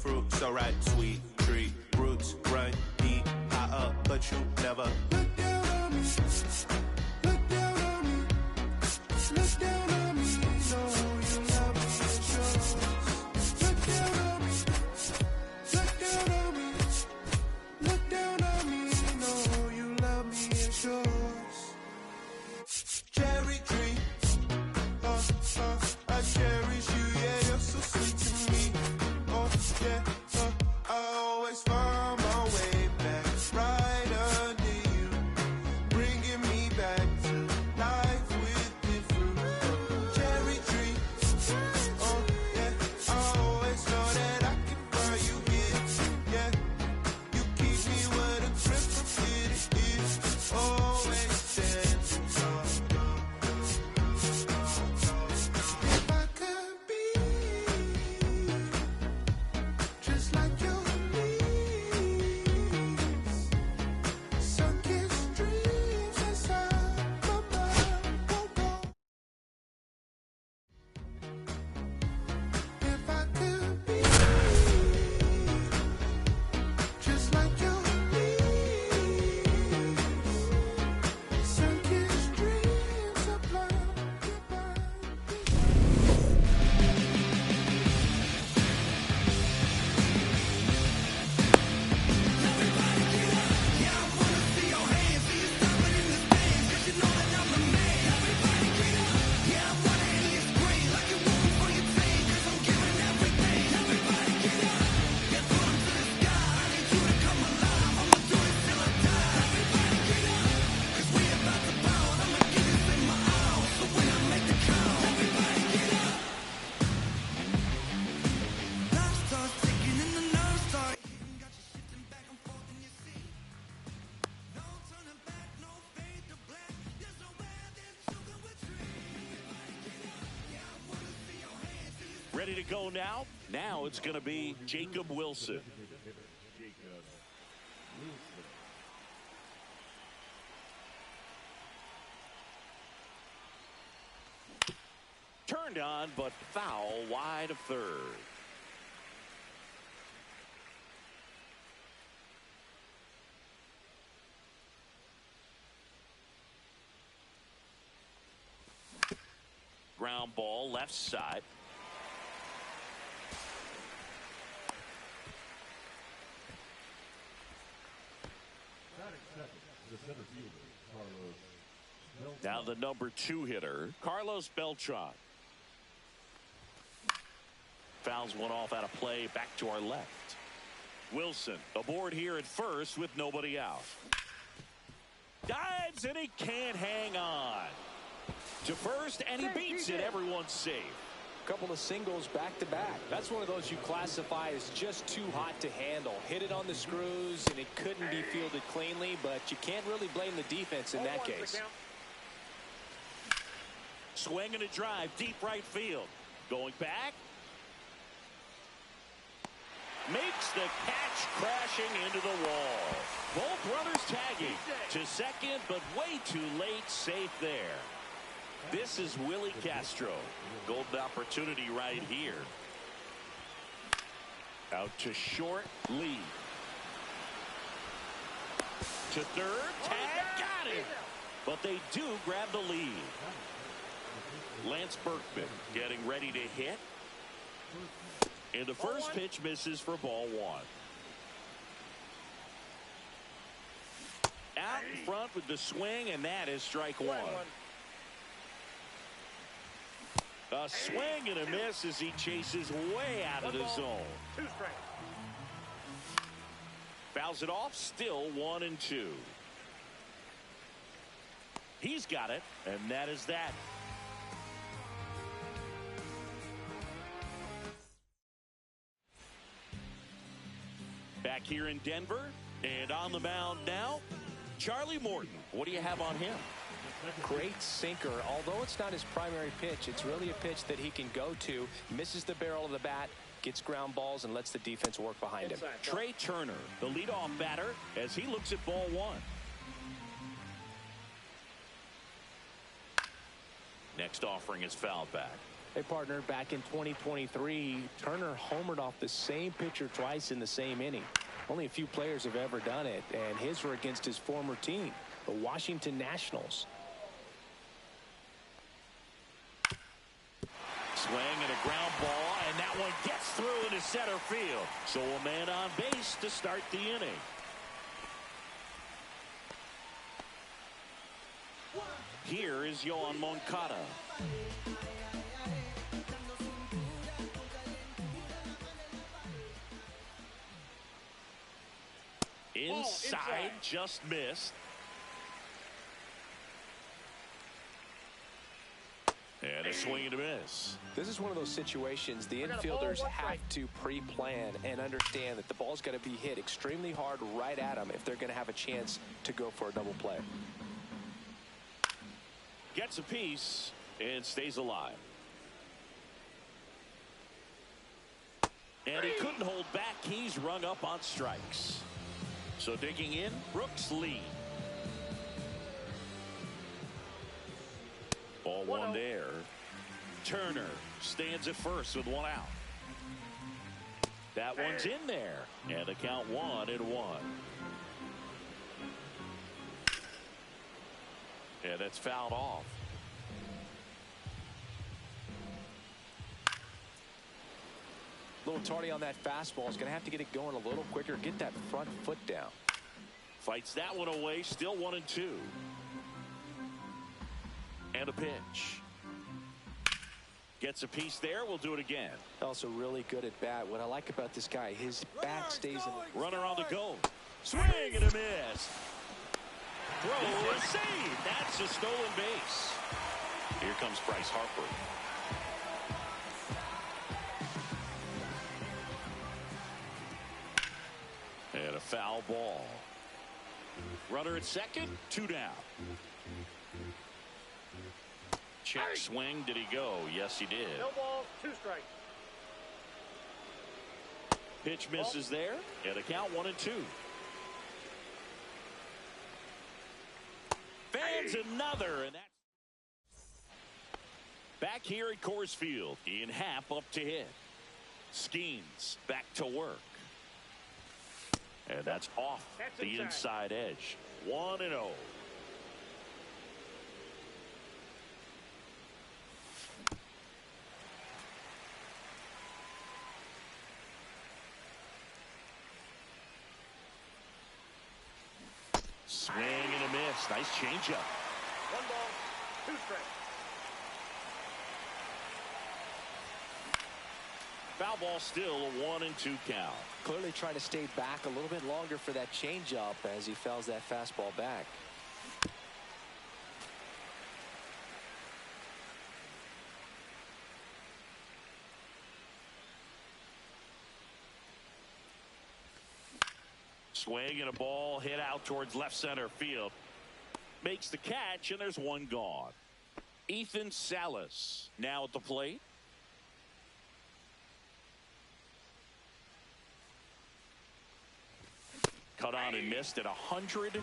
fruit, so right, sweet tree, roots run deep, high up, but you never look down on me. Look down on me. Look down on me. No, you love me, it's yours. Look down on me. Look down on me. Look down on me. No, you love me, it's yours. Cherry tree. I cherish you, yeah, you're so sweet to me. Oh, yeah, I always find my way back right under you, bringing me back to life with the fruit. Cherry tree, oh, yeah, I always know that I can find you here, yeah. You keep me where the Christmas is, always standing tall. Ready to go now? Now it's going to be Jacob Wilson. Turned on, but foul wide of third. Ground ball left side. Now the number 2 hitter, Carlos Beltran. Fouls one off out of play, back to our left. Wilson aboard here at first with nobody out. Dives and he can't hang on to first, and he beats it. Everyone's safe. Couple of singles back-to-back. That's one of those you classify as just too hot to handle. Hit it on the screws, and it couldn't be fielded cleanly, but you can't really blame the defense in that case. Swing and a drive, deep right field. Going back. Makes the catch, crashing into the wall. Both runners tagging to second, but way too late. Safe there. This is Willie Castro. Golden opportunity right here. Out to short, lead. To third, tag, got it. But they do grab the lead. Lance Berkman getting ready to hit. And the first pitch misses for ball 1. Out in front with the swing, and that is strike 1. A swing and a miss as he chases way out of the zone. 2 strikes. Fouls it off, still 1-2. He's got it, and that is that. Back here in Denver, and on the mound now, Charlie Morton. What do you have on him? Great sinker. Although it's not his primary pitch, it's really a pitch that he can go to. Misses the barrel of the bat, gets ground balls, and lets the defense work behind him. Trey Turner, the leadoff batter, as he looks at ball 1. Next offering is fouled back. Hey, partner, back in 2023, Turner homered off the same pitcher twice in the same inning. Only a few players have ever done it, and his were against his former team, the Washington Nationals. Swing and a ground ball, and that one gets through into center field. So a man on base to start the inning. Here is Yohan Moncada. Inside, just missed. And a swing and a miss. This is one of those situations the infielders have to pre-plan and understand that the ball's got to be hit extremely hard right at them if they're going to have a chance to go for a double play. Gets a piece and stays alive. And he couldn't hold back. He's rung up on strikes. So digging in, Brooks Lee. Ball one there. Turner stands at first with one out. That one's in there. And the count 1-1. And that's fouled off. A little tardy on that fastball. Is going to have to get it going a little quicker. Get that front foot down. Fights that one away. Still 1-2. And a pitch. Gets a piece there. We'll do it again. Also really good at bat. What I like about this guy, his bat stays in. Runner on the go. Swing and a miss. Throw and save. That's a stolen base. Here comes Bryce Harper. And a foul ball. Runner at second. 2 down. Check swing. Did he go? Yes, he did. No ball, 2 strikes. Pitch misses there. And a count 1-2. Fans another, and that's back here at Coors Field. Ian Happ up to hit. Skeens back to work. And that's off the inside edge. 1-0. Swing and a miss. Nice changeup. 1 ball, 2 strikes. Foul ball, still a 1-2 count. Clearly trying to stay back a little bit longer for that changeup as he fouls that fastball back. Swing and a ball hit out towards left center field. Makes the catch, and there's one gone. Ethan Salas now at the plate. Cut on and missed at 101.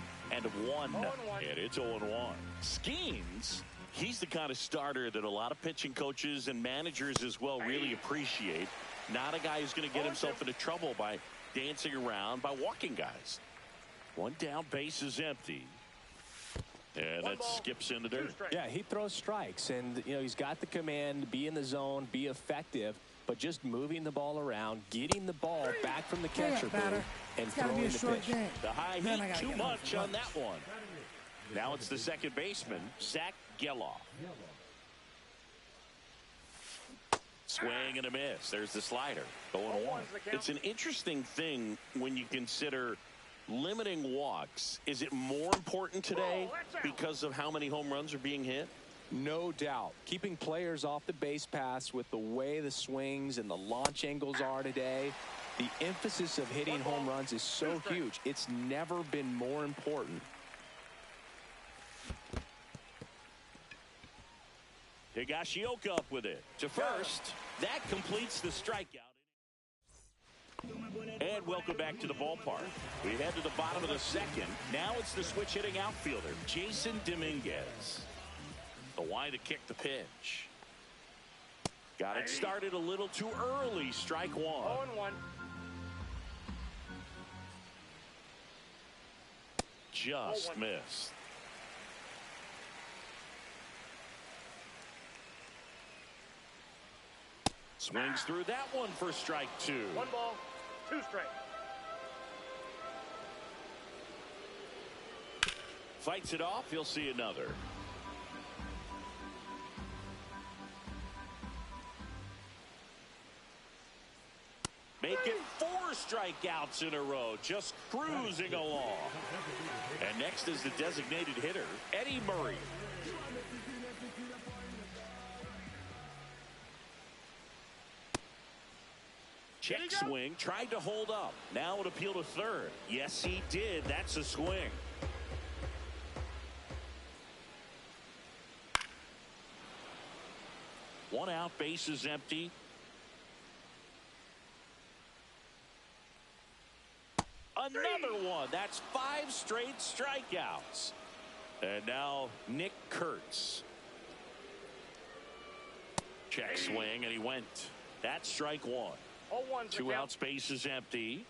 And it's 0-1. Skeens, he's the kind of starter that a lot of pitching coaches and managers as well really appreciate. Not a guy who's going to get himself into trouble by dancing around, by walking guys. One down, base is empty. And that skips into dirt. Yeah, he throws strikes, and he's got the command, be in the zone, be effective, but just moving the ball around, getting the ball back from the catcher booth, and throwing the pitch. The high heat, too much on that one. Now it's the second baseman, Zach Geloff. Swing and a miss. There's the slider. 0-1. It's an interesting thing when you consider limiting walks. Is it more important today because of how many home runs are being hit? No doubt. Keeping players off the base paths with the way the swings and the launch angles are today, the emphasis of hitting home runs is so huge. It's never been more important. Higashioka up with it to first. That completes the strikeout. And welcome back to the ballpark. We head to the bottom of the second. Now it's the switch hitting outfielder, Jason Dominguez. The wide to kick the pitch. Got it started a little too early. Strike one. 0-1. Just 0-1. missed. Swings through that one for strike two. 1 ball, 2 strikes. Fights it off. He'll see another. Make it 4 strikeouts in a row. Just cruising along. And next is the designated hitter, Eddie Murray. Check swing. Tried to hold up. Now it appeal to third. Yes, he did. That's a swing. One out. Base is empty. Another one. That's 5 straight strikeouts. And now Nick Kurtz. Check swing, and he went. That's strike one. 0-1. 2 outs, base is empty.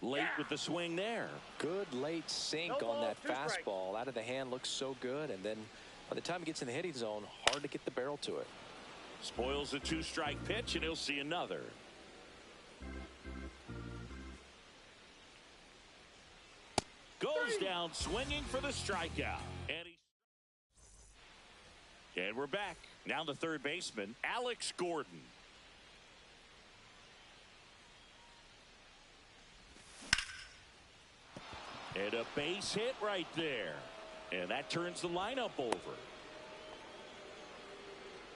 Late with the swing there. Good late sink No on ball, that 2 strikes. fastball. Out of the hand, looks so good. And then by the time he gets in the hitting zone, hard to get the barrel to it. Spoils the 2-strike pitch, and he'll see another. Goes down swinging for the strikeout. And we're back. Now the third baseman, Alex Gordon. And a base hit right there. And that turns the lineup over.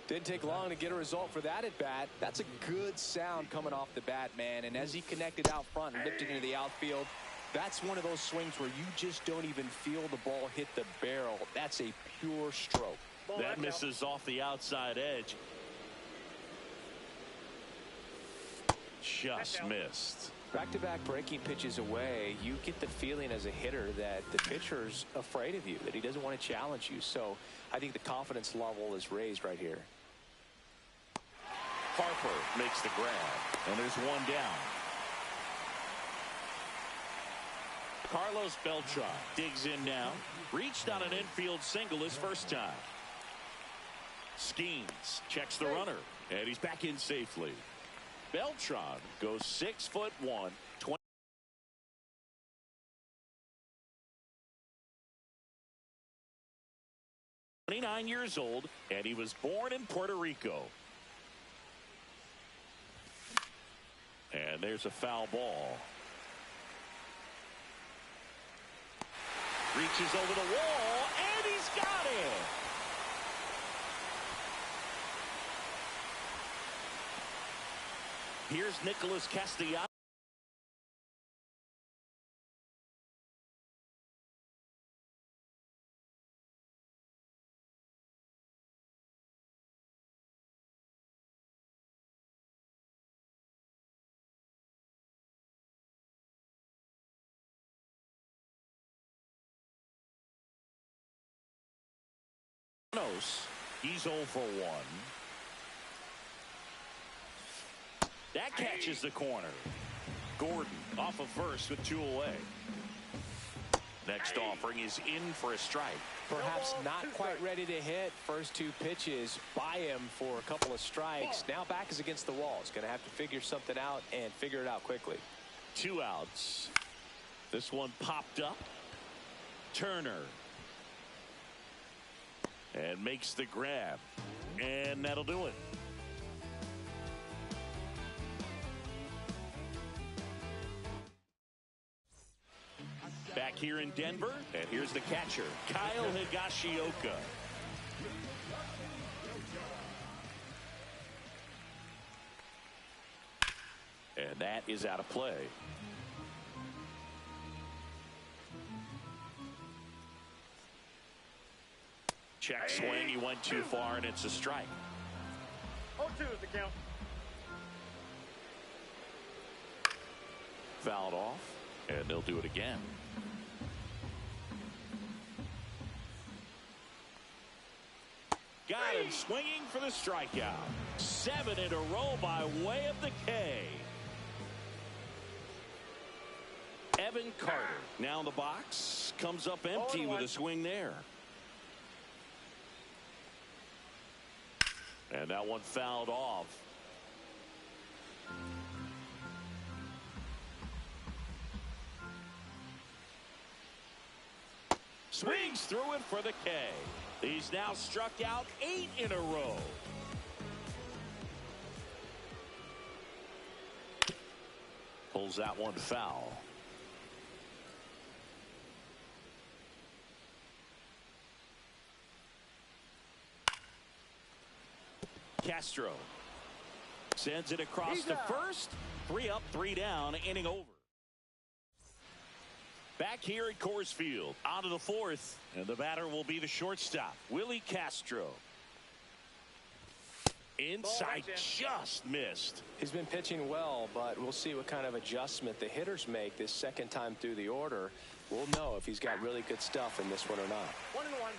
Didn't take long to get a result for that at bat. That's a good sound coming off the bat, man. And as he connected out front and lifted into the outfield, that's one of those swings where you just don't even feel the ball hit the barrel. That's a pure stroke. That misses off the outside edge. Just missed. Back-to-back breaking pitches away, you get the feeling as a hitter that the pitcher's afraid of you, that he doesn't want to challenge you. So I think the confidence level is raised right here. Harper makes the grab, and there's one down. Carlos Beltran digs in now. Reached on an infield single his first time. Schemes, checks the runner, and he's back in safely. Beltran goes 6'1", 29 years old, and he was born in Puerto Rico. And there's a foul ball. Reaches over the wall, and he's got it. Here's Nicholas Castellanos. He's 0 for 1. That catches the corner. Gordon off of first with 2 away. Next offering is in for a strike. Perhaps not quite ready to hit. First 2 pitches by him for a couple of strikes. Now back is against the wall. He's going to have to figure something out and figure it out quickly. 2 outs. This one popped up. Turner. And makes the grab. And that'll do it. Back here in Denver, and here's the catcher, Kyle Higashioka. And that is out of play. Check swing, he went too far, and it's a strike. 0-2 is the count. Fouled off, and they'll do it again. got him swinging for the strikeout. 7 in a row by way of the K. Evan Carter now in the box. Comes up empty with a swing there. And that one fouled off. Swings through it for the K. He's now struck out 8 in a row. Pulls that one foul. Castro sends it across to first. 3 up, 3 down, inning over. Back here at Coors Field, on to the 4th, and the batter will be the shortstop, Willie Castro. Inside, just missed. He's been pitching well, but we'll see what kind of adjustment the hitters make this second time through the order. We'll know if he's got really good stuff in this one or not. 1-1.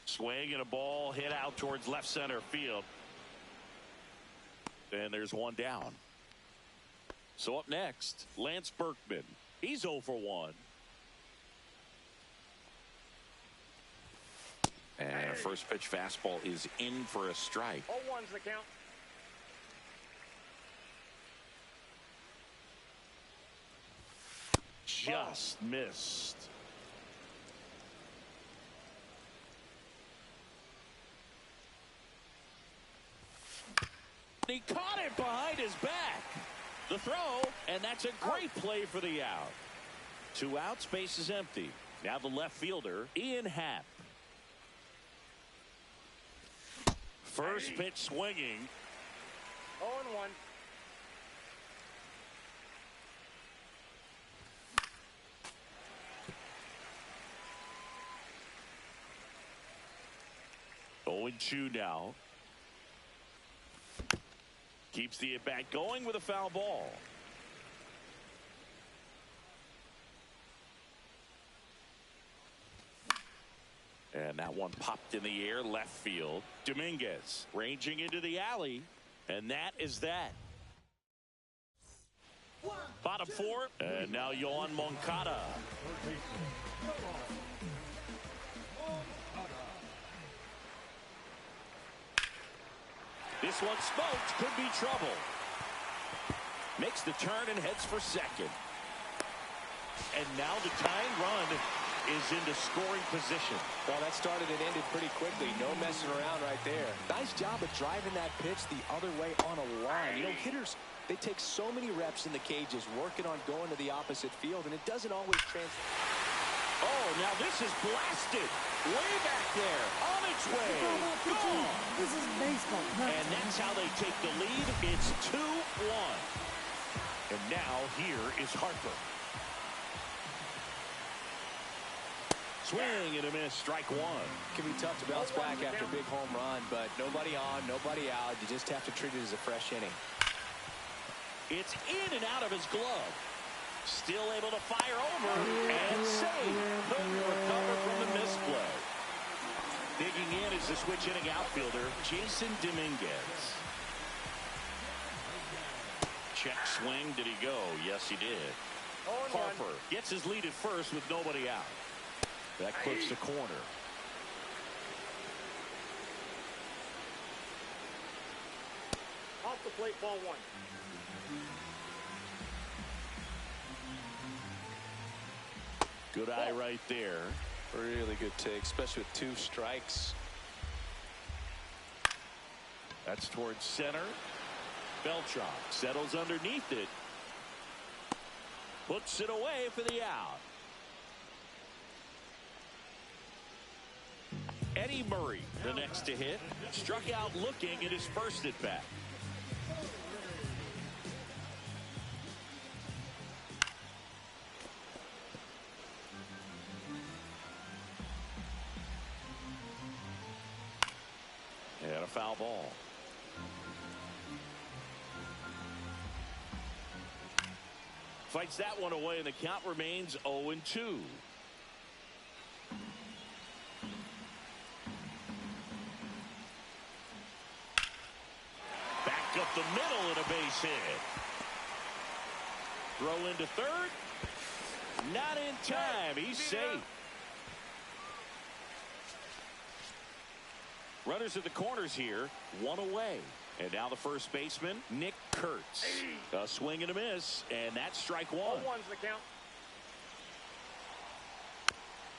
Swing and a ball hit out towards left center field. And there's one down. So up next, Lance Berkman. He's 0 for 1. And a first pitch fastball is in for a strike. 0-1's the count. Just missed. He caught it behind his back. The throw, and that's a great play for the out. 2 outs, base is empty. Now the left fielder, Ian Happ. First pitch swinging. 0-1. Oh, and 2 now. Keeps the at-bat going with a foul ball. And that one popped in the air left field. Dominguez ranging into the alley. And that is that. Bottom 4. And now Yohan Moncada. This one smoked, could be trouble. Makes the turn and heads for second. And now the tying run is into scoring position. Well, that started and ended pretty quickly. No messing around right there. Nice job of driving that pitch the other way on a line. You know, hitters, they take so many reps in the cages working on going to the opposite field, and it doesn't always translate. Oh, now this is blasted. Way back there. On its way. Gone. This is baseball. And that's how they take the lead. It's 2-1. And now here is Harper. Swing and a miss. Strike 1. Can be tough to bounce back after a big home run, but nobody on, nobody out. You just have to treat it as a fresh inning. It's in and out of his glove. Still able to fire over and save. Couldn't recover from the misplay. Digging in is the switch hitting outfielder, Jason Dominguez. Check swing. Did he go? Yes, he did. Harper gets his lead at first with nobody out. That clips the corner. Off the plate, ball 1. Good eye right there. Really good take, especially with 2 strikes. That's towards center. Beltran settles underneath it. Puts it away for the out. Eddie Murray, the next to hit, struck out looking at his first at bat. And a foul ball. Fights that one away, and the count remains 0-2. Back up the middle and a base hit. Throw into third. Not in time. He's safe. Runners at the corners here, one away. And now the first baseman, Nick Kurtz. A swing and a miss, and that's strike one. 0-1's the count.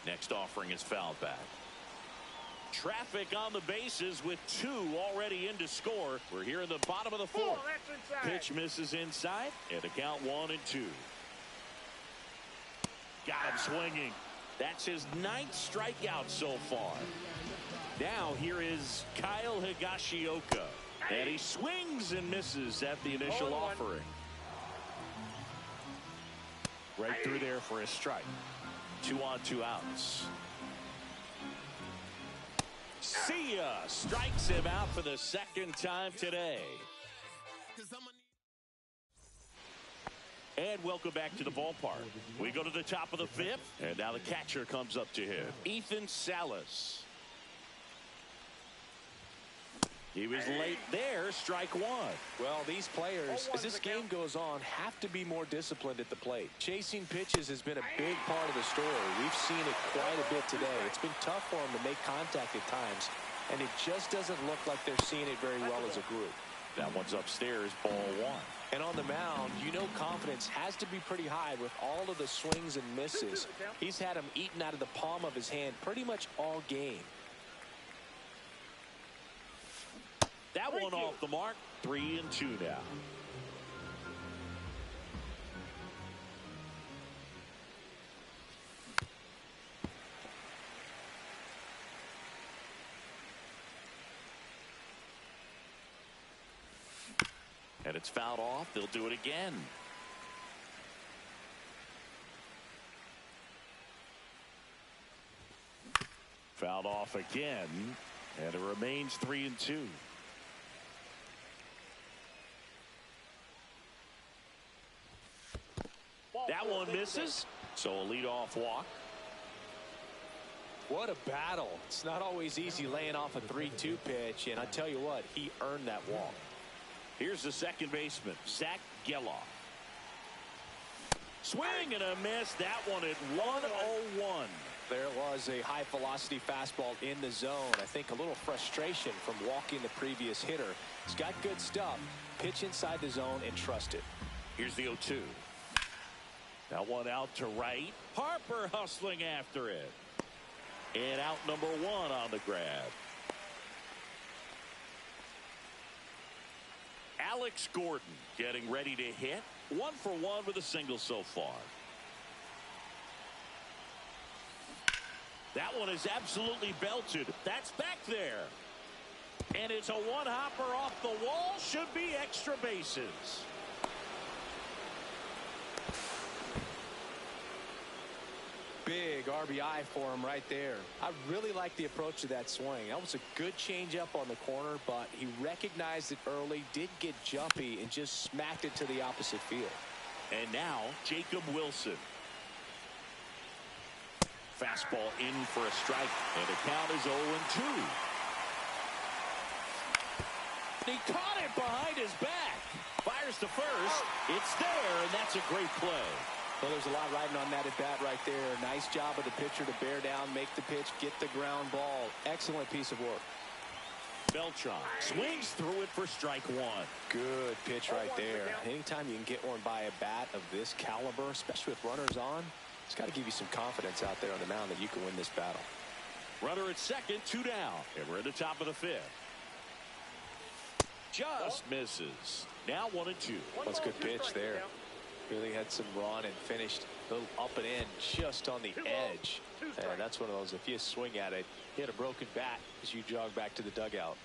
Next offering is fouled back. Traffic on the bases with two already in to score. We're here in the bottom of the fourth. Oh, that's inside. Pitch misses inside, and the count 1-2. Got him swinging. That's his 9th strikeout so far. Now here is Kyle Higashioka. And he swings and misses at the initial offering. Right through there for a strike. 2 on, 2 outs. See ya. Strikes him out for the second time today. And welcome back to the ballpark. We go to the top of the 5th, and now the catcher comes up to him. Ethan Salas. He was late there, strike one. Well, these players, as this game goes on, have to be more disciplined at the plate. Chasing pitches has been a big part of the story. We've seen it quite a bit today. It's been tough for them to make contact at times, and it just doesn't look like they're seeing it very well as a group. That one's upstairs, ball one. And on the mound, you know confidence has to be pretty high with all of the swings and misses. He's had them eaten out of the palm of his hand pretty much all game. That one off the mark. 3-2 now. And it's fouled off. They'll do it again. Fouled off again. And it remains 3-2. That one misses. So a leadoff walk. What a battle. It's not always easy laying off a 3-2 pitch, and I tell you what, he earned that walk. Here's the second baseman, Zach Geloff. Swing and a miss. That one at 1-0-1. There was a high velocity fastball in the zone. I think a little frustration from walking the previous hitter. He's got good stuff. Pitch inside the zone and trust it. Here's the 0-2. That one out to right. Harper hustling after it. And out number 1 on the grab. Alex Gordon getting ready to hit. 1 for 1 with a single so far. That one is absolutely belted. That's back there. And it's a one-hopper off the wall. Should be extra bases. Big RBI for him right there. I really like the approach of that swing. That was a good changeup on the corner, but he recognized it early, did get jumpy, and just smacked it to the opposite field. And now Jacob Wilson. Fastball in for a strike, and the count is 0-2. He caught it behind his back. Fires to first. It's there, and that's a great play. Well, there's a lot riding on that at bat right there. Nice job of the pitcher to bear down, make the pitch, get the ground ball. Excellent piece of work. Beltran swings through it for strike 1. Good pitch right there. Anytime you can get one by a bat of this caliber, especially with runners on, it's got to give you some confidence out there on the mound that you can win this battle. Runner at second, 2 down. And we're at the top of the 5th. Just misses. Now 1-2. That's a good pitch there. Really had some run and finished a little up and in just on the edge. And that's one of those, if you swing at it, hit a broken bat as you jog back to the dugout.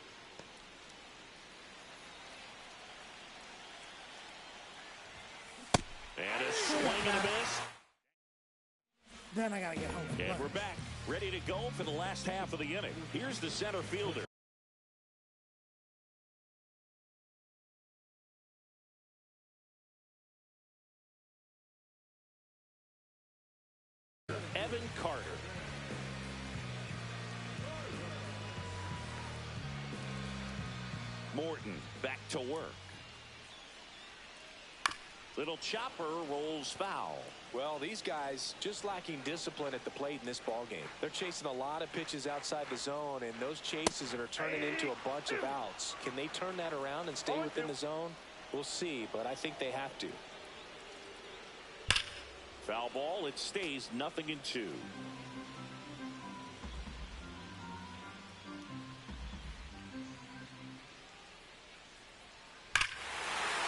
And a swing and a miss. Then I got to get home. And we're back, ready to go for the last half of the inning. Here's the center fielder. Morton back to work. Little chopper rolls foul. Well, these guys just lacking discipline at the plate in this ball game. They're chasing a lot of pitches outside the zone, and those chases are turning into a bunch of outs. Can they turn that around and stay within the zone? We'll see, but I think they have to. Foul ball. It stays 0-2.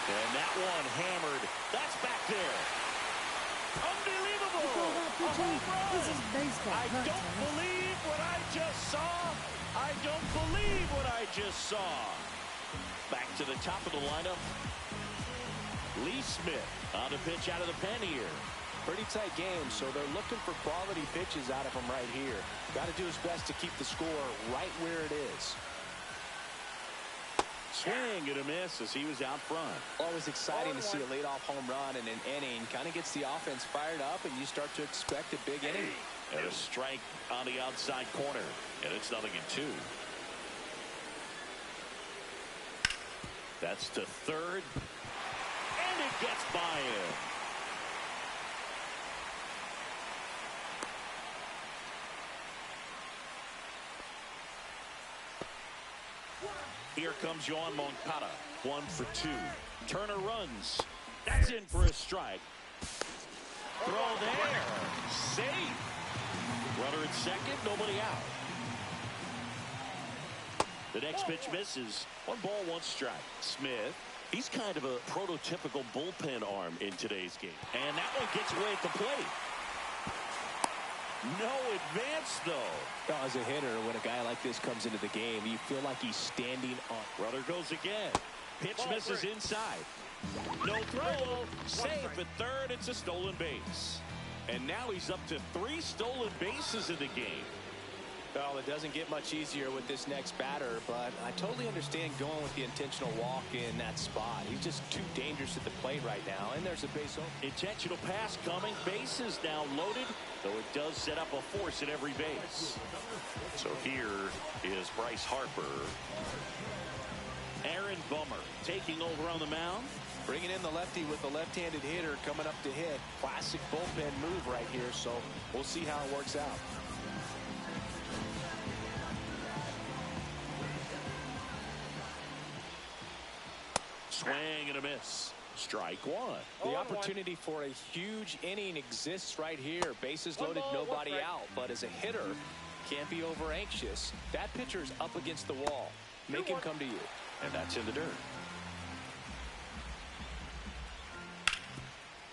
And that one hammered. That's back there. Unbelievable. A home run. This is baseball. I don't believe what I just saw. I don't believe what I just saw. Back to the top of the lineup. Lee Smith on the pitch out of the pen here. Pretty tight game, so they're looking for quality pitches out of him right here. Got to do his best to keep the score right where it is. Swing and a miss as he was out front. Always exciting to see a leadoff home run in an inning. Kind of gets the offense fired up, and you start to expect a big inning. And a strike on the outside corner, and it's 0-2. That's to third, and it gets by him. Here comes Yoan Moncada. 1 for 2. Turner runs. That's in for a strike. Throw there. Safe. Runner at second. Nobody out. The next pitch misses. 1 ball, 1 strike. Smith. He's kind of a prototypical bullpen arm in today's game. And that one gets away at the plate. No advance, though. As a hitter, when a guy like this comes into the game, you feel like he's standing on. Runner goes again. Pitch misses inside. No throw. Safe at third. It's a stolen base. And now he's up to 3 stolen bases in the game. Well, it doesn't get much easier with this next batter, but I totally understand going with the intentional walk in that spot. He's just too dangerous at the plate right now, and there's a base open. Intentional pass coming. Bases now loaded, though it does set up a force at every base. So here is Bryce Harper. Aaron Bummer taking over on the mound. Bringing in the lefty with the left-handed hitter coming up to hit. Classic bullpen move right here, so we'll see how it works out. Swing and a miss. Strike 1. The opportunity for a huge inning exists right here. Bases loaded, nobody out. But as a hitter, can't be over anxious. That pitcher's up against the wall. Make him come to you. And that's in the dirt.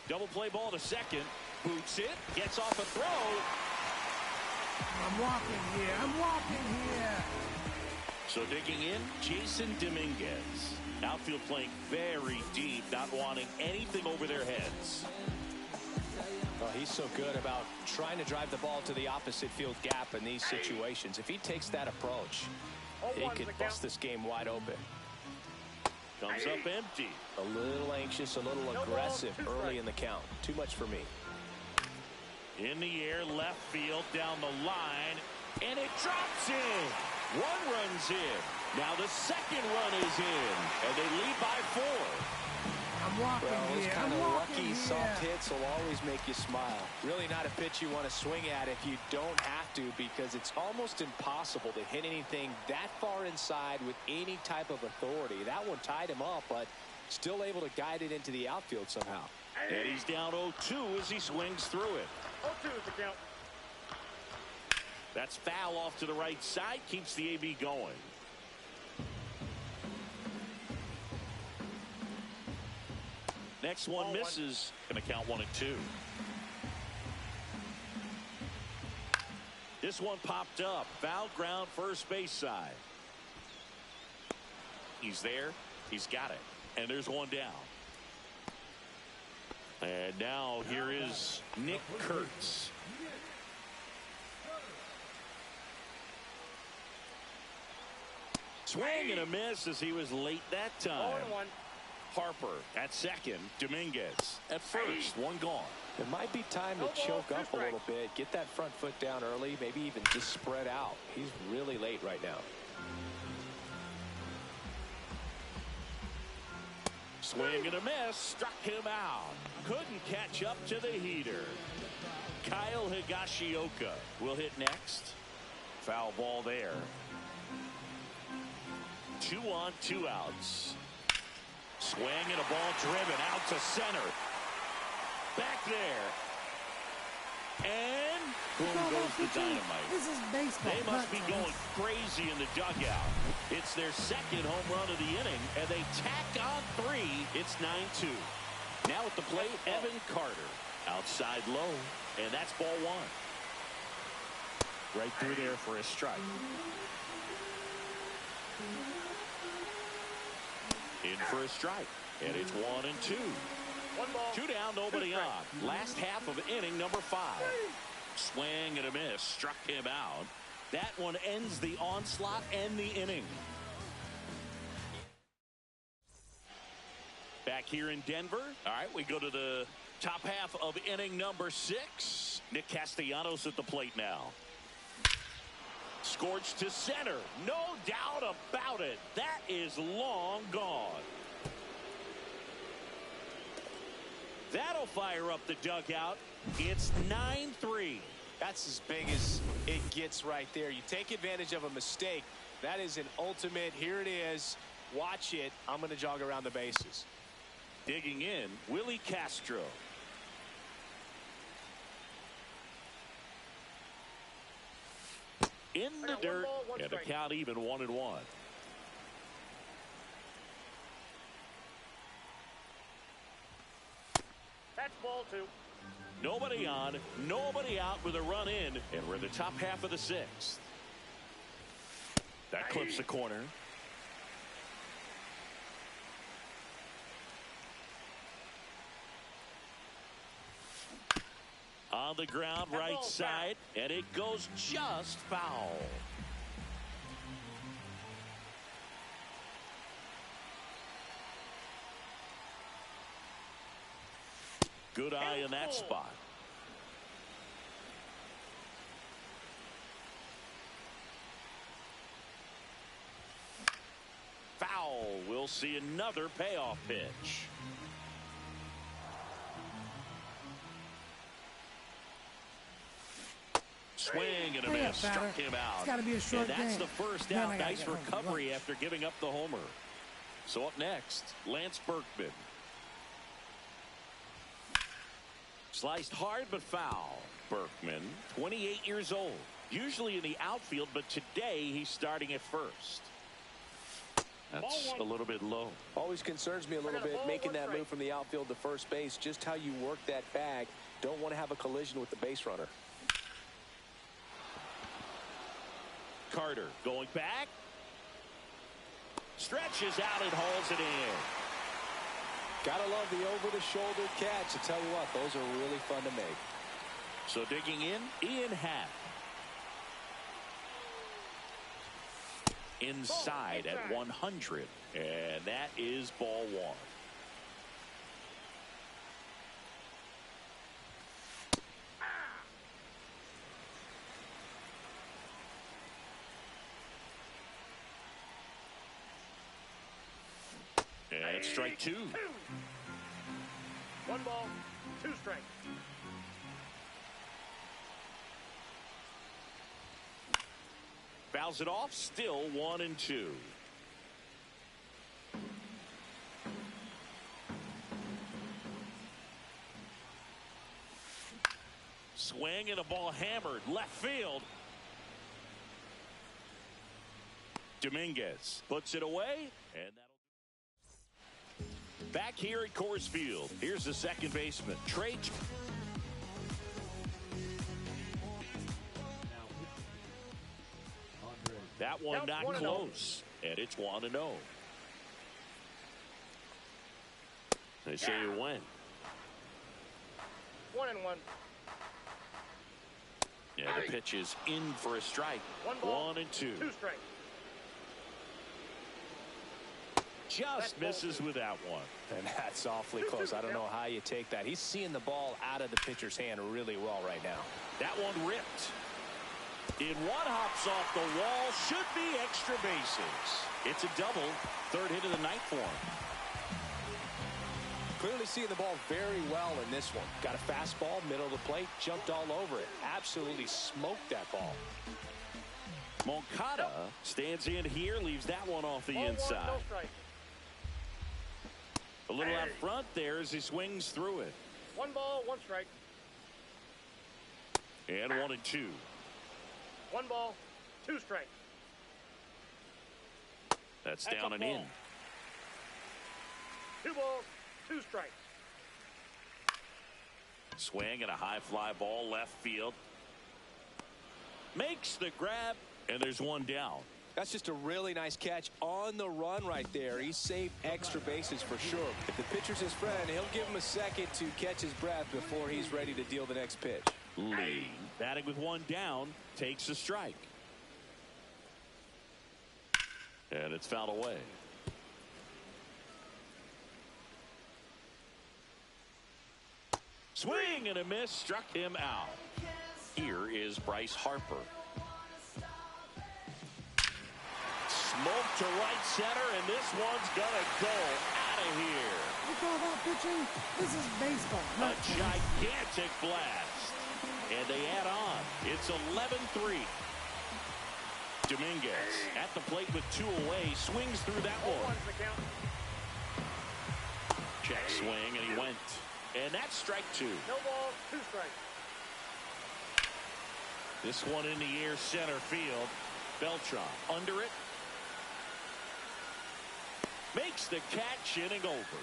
Double play ball to second. Boots it. Gets off a throw. I'm walking here. I'm walking here. So digging in, Jason Dominguez. Outfield playing very deep, not wanting anything over their heads. Well, he's so good about trying to drive the ball to the opposite field gap in these situations. If he takes that approach, he could bust this game wide open. Comes up empty. A little anxious, a little aggressive early in the count. Too much for me. In the air, left field, down the line, and it drops in. 1 run's in. Now the second run is in, and they lead by 4. I'm walking well, those here. kind I'm of walking lucky here. soft hits will always make you smile. Really not a pitch you want to swing at if you don't have to, because it's almost impossible to hit anything that far inside with any type of authority. That one tied him up, but still able to guide it into the outfield somehow. And he's down 0-2 as he swings through it. 0-2 is the count. That's foul off to the right side, keeps the AB going. Next one misses. Gonna count 1-2. This one popped up. Foul ground, first base side. He's there. He's got it. And there's one down. And now here is Nick Kurtz. Swing and a miss as he was late that time. 0-1. Harper at second. Dominguez at first. 1 gone. It might be time to choke up a little bit. Get that front foot down early. Maybe even just spread out. He's really late right now. Swing and a miss. Struck him out. Couldn't catch up to the heater. Kyle Higashioka will hit next. Foul ball there. 2 on, 2 outs. Swing and a ball driven out to center. Back there. And boom goes the dynamite. This is baseball. They must be going crazy in the dugout. It's their second home run of the inning, and they tack on 3. It's 9-2. Now at the plate, Evan Carter. Outside low, and that's ball 1. Right through there for a strike. In for a strike, and it's 1-2. 1 ball. 2 down, nobody on. Last half of inning number 5. Swing and a miss, struck him out. That one ends the onslaught and the inning. Back here in Denver. All right, we go to the top half of inning number 6. Nick Castellanos at the plate now. Scorched to center. No doubt about it. That is long gone. That'll fire up the dugout. It's 9-3. That's as big as it gets right there. You take advantage of a mistake. That is an ultimate. Here it is. Watch it. I'm going to jog around the bases. Digging in, Willie Castro. In the dirt, and the count even 1-1. That's ball 2. Nobody on, nobody out with a run in, and we're in the top half of the 6th. That clips the corner. On the ground, right side, and it goes just foul. Good eye in that spot. Foul. We'll see another payoff pitch. Swing and a miss. Struck him out. It's got to be a short and that's game. the first out. Nice recovery after giving up the homer. So up next, Lance Berkman. Sliced hard but foul. Berkman, 28 years old. Usually in the outfield, but today he's starting at first. That's a little bit low. Always concerns me a little bit making that move from the outfield to first base. Just how you work that bag. Don't want to have a collision with the base runner. Carter going back. Stretches out and hauls it in. Gotta love the over-the-shoulder catch. I tell you what, those are really fun to make. So digging in, Ian Happ. Inside at 100. And that is ball 1. And strike 2. 1 ball, 2 strikes. Fouls it off, still 1-2. Swing and a ball hammered left field. Dominguez puts it away, and that'll. Back here at Coors Field, here's the second baseman, Trey. That one not close, and it's 1-0. They say you win. 1-1. Yeah, the pitch is in for a strike. 1 ball, 1-2. 2 strikes. Just misses with that one. And that's awfully close. I don't know how you take that. He's seeing the ball out of the pitcher's hand really well right now. That one ripped. In one hops off the wall. Should be extra bases. It's a double. 3rd hit of the night for him. Clearly seeing the ball very well in this one. Got a fastball, middle of the plate, jumped all over it. Absolutely smoked that ball. Moncada stands in here, leaves that one off the Ball one, inside. no strike. A little out front there as he swings through it. 1 ball, 1 strike. And 1-2. 1 ball, 2 strikes. That's That's down a and ball. in. 2 balls, 2 strikes. Swing and a high fly ball left field. Makes the grab, and there's one down. That's just a really nice catch on the run right there. He saved extra bases for sure. If the pitcher's his friend, he'll give him a second to catch his breath before he's ready to deal the next pitch. Lee, batting with one down, takes a strike. And it's fouled away. Swing and a miss, struck him out. Here is Bryce Harper. Smoke to right center, and this one's gonna go out of here. You call that pitching? This is baseball. A gigantic blast. And they add on. It's 11-3. Dominguez at the plate with 2 away. Swings through that Ball one. 1's the count. Check swing, and he went. And that's strike 2. No balls, 2 strikes. This one in the air center field. Beltran under it. Makes the catch, inning over.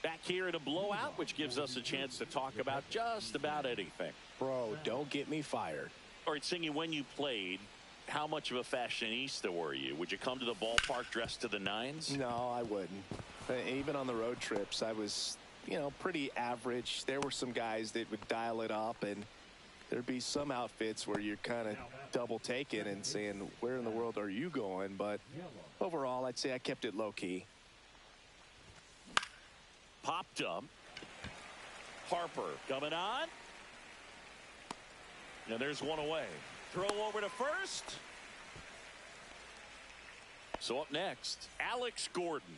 Back here in a blowout, which gives us a chance to talk about just about anything. Bro, don't get me fired. All right, Singy, when you played, how much of a fashionista were you? Would you come to the ballpark dressed to the nines? No, I wouldn't. Even on the road trips, I was, pretty average. There were some guys that would dial it up, and there'd be some outfits where you're kind of double taking and saying, where in the world are you going? But overall, I'd say I kept it low key. Popped up. Harper coming on. And there's one away. Throw over to first. So up next, Alex Gordon.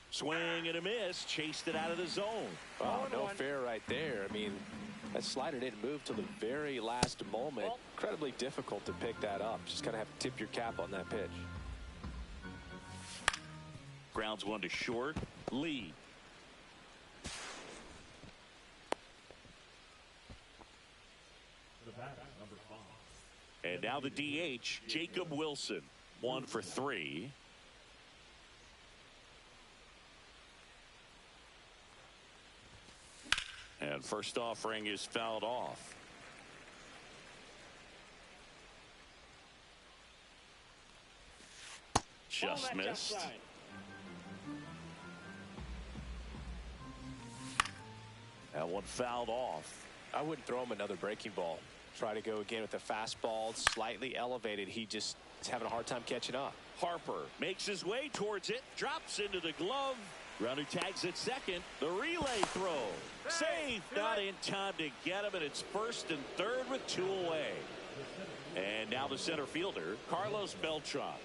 Swing and a miss. Chased it out of the zone. Oh, no 1-1. fair right there. I mean, that slider didn't move till the very last moment. Ball. Incredibly difficult to pick that up. Just kind of have to tip your cap on that pitch. Grounds one to short. Lee. And now the DH, Jacob Wilson. 1 for 3. And first offering is fouled off. Just missed. That one fouled off. I wouldn't throw him another breaking ball. Try to go again with the fastball, slightly elevated. He just is having a hard time catching up. Harper makes his way towards it, drops into the glove. Runner tags at second. The relay throw. Safe, not in time to get him, and it's first and third with 2 away. And now the center fielder, Carlos Beltran.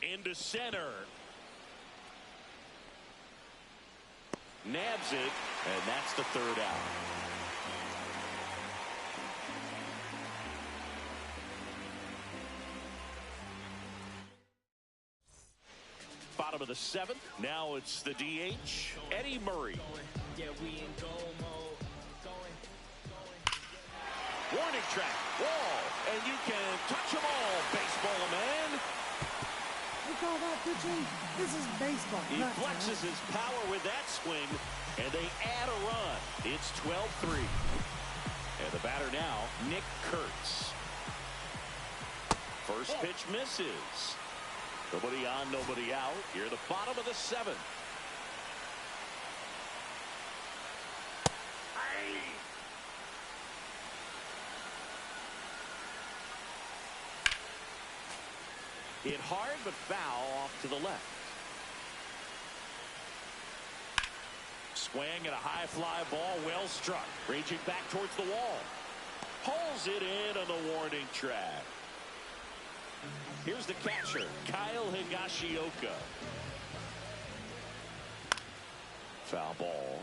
Into center. Nabs it, and that's the 3rd out. Bottom of the 7th. Now it's the DH, Eddie Murray. Warning track, wall, and you can touch them all, baseball man. You call that pitching? This is baseball. He not flexes tennis. his power with that swing, and they add a run. It's 12-3. And the batter now, Nick Kurtz. First pitch misses. Nobody on, nobody out. Here at the bottom of the 7th. Hit hard, but foul off to the left. swing and a high fly ball well struck. Raging back towards the wall. Pulls it in on the warning track. Here's the catcher, Kyle Higashioka. Foul ball.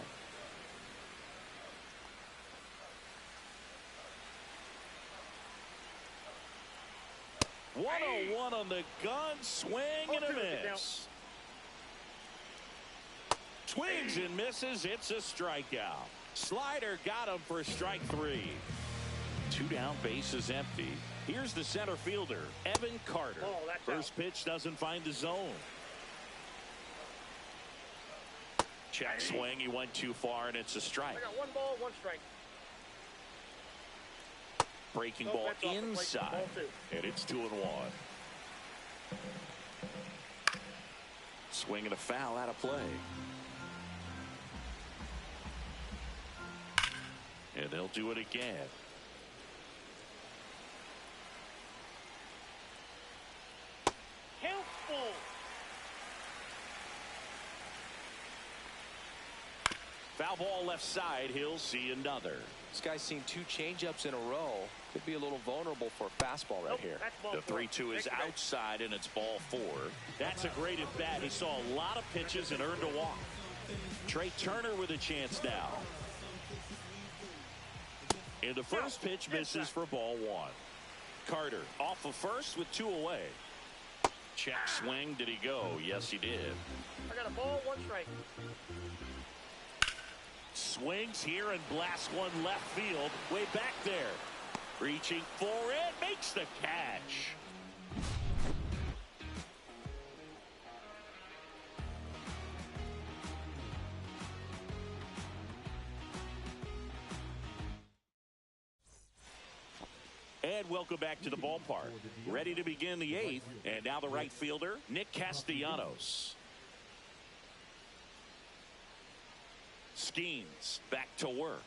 One on the gun, swing and a miss. Swings and misses. It's a strikeout. Slider got him for strike 3. 2 down, bases empty. Here's the center fielder, Evan Carter. First pitch doesn't find the zone. Check swing. He went too far, and it's a strike. I got 1 ball, 1 strike. Breaking ball inside, and it's 2-1. Swing and a foul out of play. And they'll do it again. Helpful. Foul ball left side. He'll see another. This guy's seen 2 changeups in a row. Could be a little vulnerable for a fastball right here. The 3-2 is outside, and it's ball 4. That's a great at bat. He saw a lot of pitches and earned a walk. Trey Turner with a chance now. And the first pitch misses for ball 1. Carter off of first with 2 away. Check swing. Did he go? Yes, he did. I got a ball, 1 strike. Swings here and blasts one left field. Way back there. Reaching for it. Makes the catch. And welcome back to the ballpark. Ready to begin the 8th. And now the right fielder, Nick Castellanos. Skeens back to work.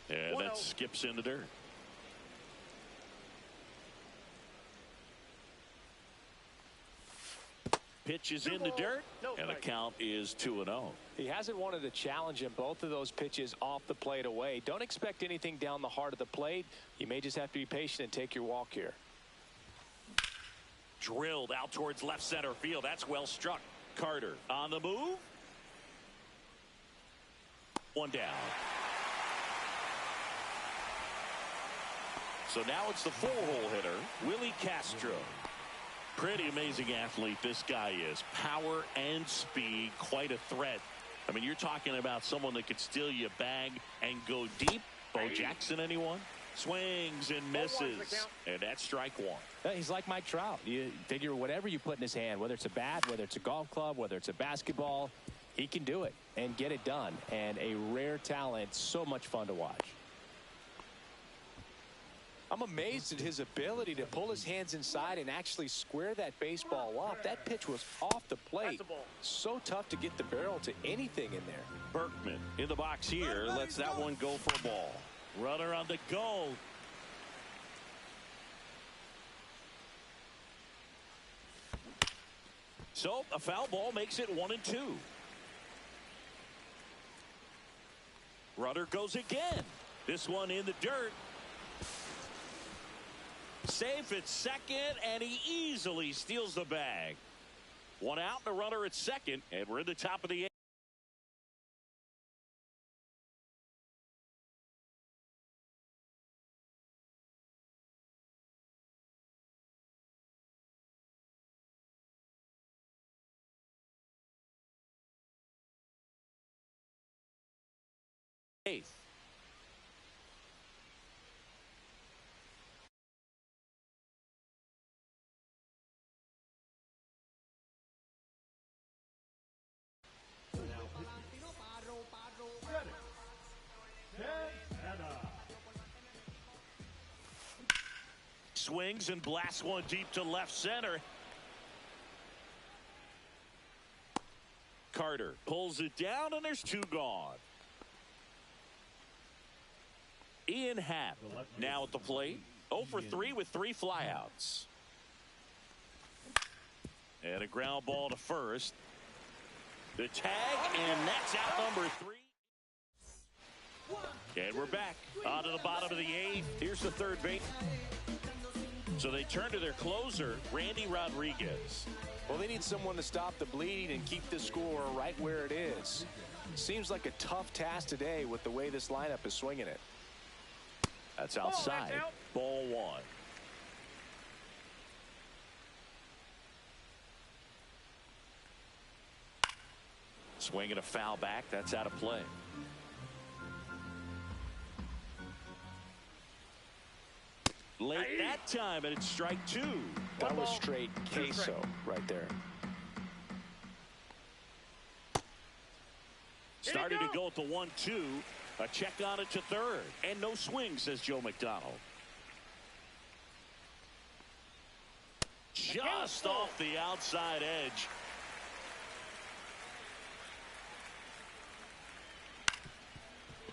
And that skips in the dirt. Pitch is in the dirt, and the count is 2-0. He hasn't wanted a challenge in both of those pitches off the plate away. Don't expect anything down the heart of the plate. You may just have to be patient and take your walk here. Drilled out towards left center field. That's well struck. Carter on the move. 1 down. So now it's the 4-hole hitter, Willie Castro. Pretty amazing athlete this guy is. Power and speed, quite a threat. I mean, you're talking about someone that could steal you a bag and go deep. Bo Jackson, anyone? Swings and misses. And that's strike 1. He's like Mike Trout. You figure whatever you put in his hand, whether it's a bat, whether it's a golf club, whether it's a basketball, he can do it and get it done. And a rare talent, so much fun to watch. I'm amazed at his ability to pull his hands inside and actually square that baseball up. That pitch was off the plate. So tough to get the barrel to anything in there. Berkman in the box here. Lets that one go for a ball. Runner on the go. So a foul ball makes it 1-2. Runner goes again. This one in the dirt. Safe at second, and he easily steals the bag. 1 out, the runner at second, and we're in the top of the 8th. Swings and blasts one deep to left center. Carter pulls it down, and there's 2 gone. Ian Happ now at the plate. 0 for 3 with 3 flyouts. And a ground ball to first. The tag, and that's out number 3. And we're back on to the bottom of the 8th. Here's the third base. So they turn to their closer, Randy Rodriguez. Well, they need someone to stop the bleeding and keep the score right where it is. Seems like a tough task today with the way this lineup is swinging it. That's outside. Ball 1. Swinging a foul back. That's out of play. Late that time, and it's strike 2. That was straight queso right there. Started to go at the 1-2. A check on it to third. And no swing, says Joe McDonald. Just off the outside edge.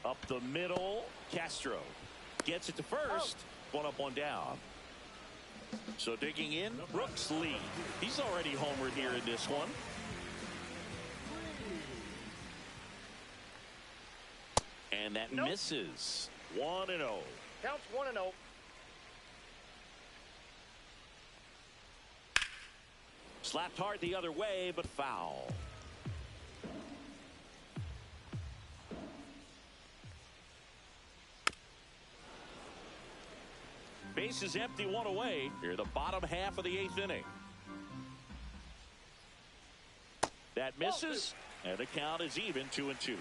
Up the middle. Castro gets it to first. 1 up, 1 down. So digging in, Brooks Lee. He's already homered here in this one. And that misses. 1-0. Counts 1-0. Slapped hard the other way, but foul. Base is empty, 1 away. Here, the bottom half of the 8th inning. That misses, and the count is even, 2-2.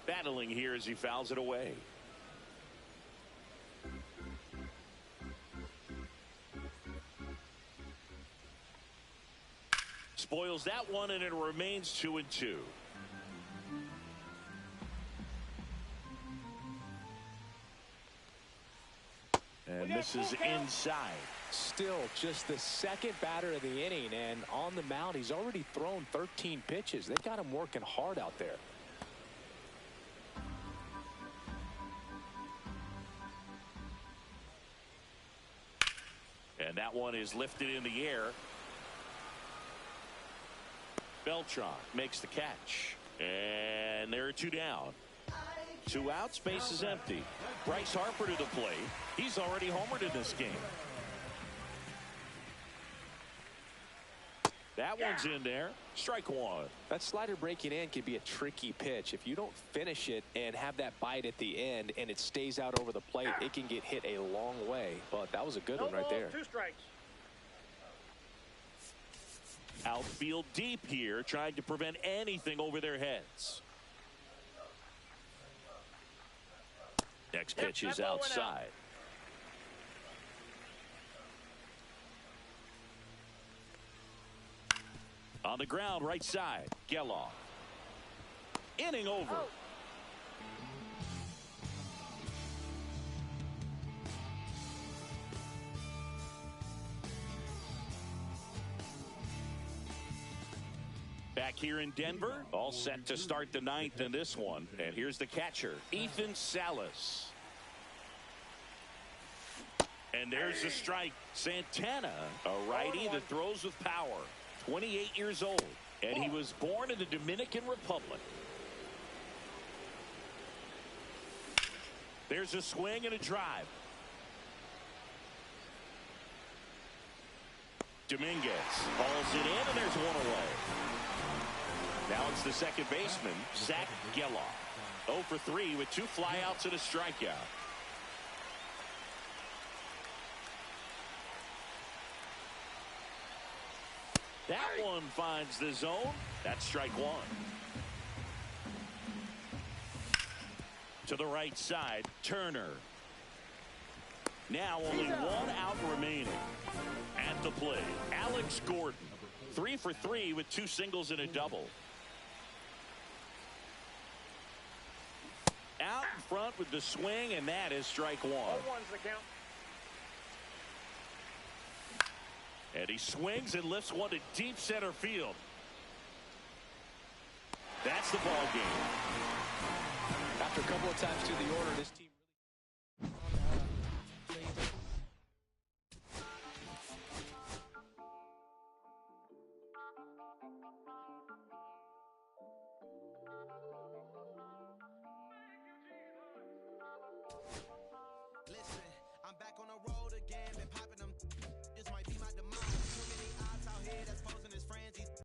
Battling here as he fouls it away. Spoils that one, and it remains 2-2. And this is inside. Still just the second batter of the inning, and on the mound he's already thrown 13 pitches. They got him working hard out there. And that one is lifted in the air. Beltran makes the catch. And there are 2 down. 2 outs, base is empty. Bryce Harper to the plate. He's already homered in this game. That one's in there. Strike 1. That slider breaking in can be a tricky pitch. If you don't finish it and have that bite at the end and it stays out over the plate, it can get hit a long way. But that was a good one right there. 2 strikes. Outfield deep here, trying to prevent anything over their heads. Next pitch is outside. On the ground, right side. Geloff. Inning over. Back here in Denver, all set to start the 9th in this one. And here's the catcher, Ethan Salas. And there's the strike. Santana, a righty that throws with power. 28 years old, and he was born in the Dominican Republic. There's a swing and a drive. Dominguez hauls it in, and there's 1 away. Now it's the second baseman, Zach Geloff. 0 for 3 with 2 flyouts and a strikeout. That one finds the zone. That's strike 1. To the right side, Turner. Now only 1 out remaining. At the plate, Alex Gordon. 3 for 3 with 2 singles and a double. Out in front with the swing, and that is strike 1. 1's the count. And he swings and lifts one to deep center field. That's the ball game. After a couple of times through the order, this team I'm back on the road again. Been popping them